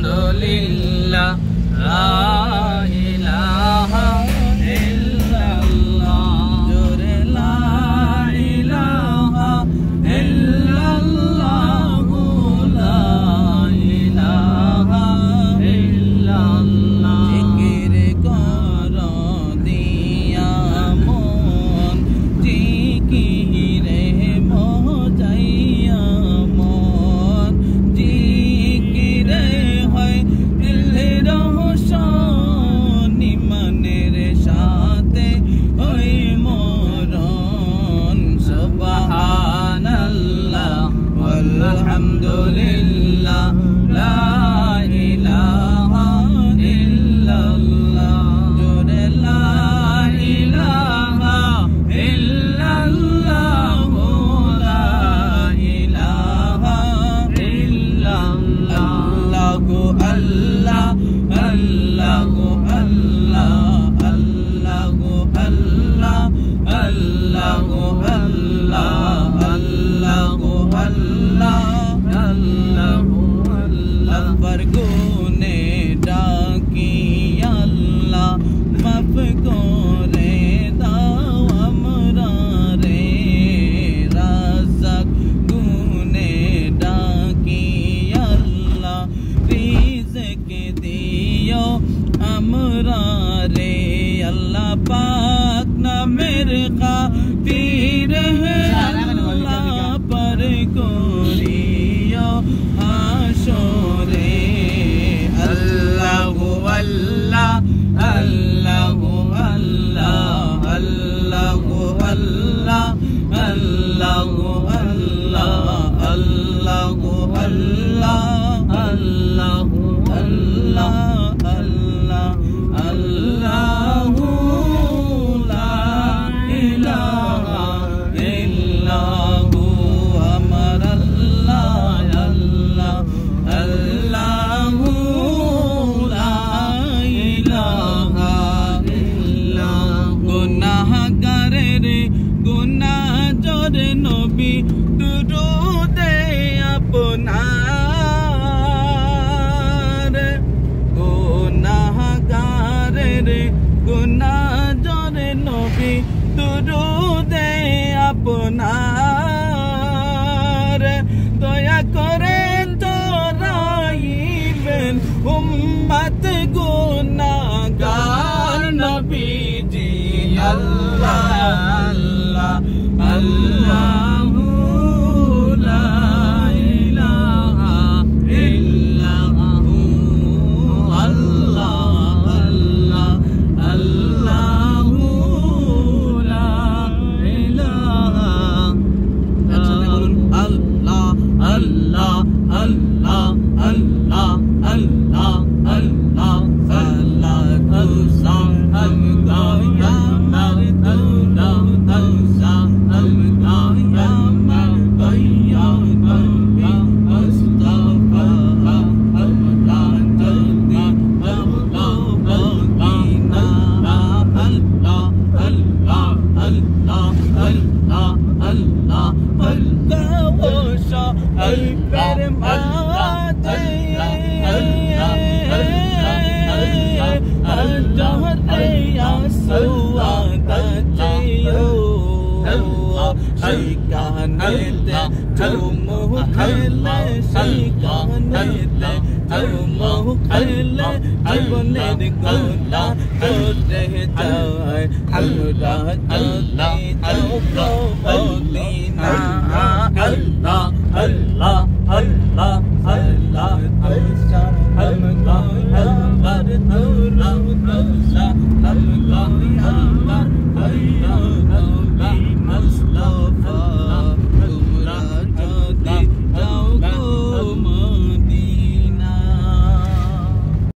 আলহামদুলিল্লাহ লা ইলাহা ইল্লাল্লাহ জোরে লা ইলাহা ইল্লাল্লাহ লা ইলাহা ইল্লাল্লাহ জিকির কর দিয়া মন জিকিরে মজাইয়া মন জিকিরে হয় দিলের রোশন ইমানের সাথে ওই মরণ সুবহানাল্লাহ আলহামদুলিল্লাহ লা ইলাহা ইল্লাল্লাহ জোরে লা ইলাহা ইল্লাল্লাহ লা ইলাহা ইল্লাল্লাহ আল্লাহু আল্লাহ আল্লাহু আল্লাহ আল্লাহু আল্লাহ আল্লাহু আল্লাহ আল্লাহু আল্লাহ আল্লাহু আল্লাহ আকবার গুনে ডাকি আল্লাহ মাফ করে দাও আমরা রে রাজ্জাক গুনে ডাকি আল্লাহ রিজক দিও আমরা রে আল্লাহ পাক নামের খাতির হে আল্লাহ पर করিও হাসরে আল্লাহু আল্লাহ আল্লাহু আল্লাহ আল্লাহু আল্লাহ আল্লাহু আল্লাহ আল্লাহু আল্লাহ আল্লাহু আল্লাহ আল্লাহ আল্লাহু লা ইলাহা ইল্লাহু আমার আল্লাহ আল্লাহ আল্লাহু লা ইলাহা ইল্লাহু গুনাহগারের গুনাহ জোরে নবী দুরুদে আপনার গুনাহগারের গুনাহ জোরে নবী দুরুদে আপনার দয়া করে তোরাইবেন উম্মত গুনাহগার নবীজি আল্লাহ আল্লাহ আল্লাহু লা ইলাহা ইল্লাহু আল্লাহ আল্লাহ আল্লাহু লা ইলাহা একসাথে বলুন আল্লাহ আল্লাহ আল্লাহ আল্লাহ আল্লাহ আল্লাহ Allah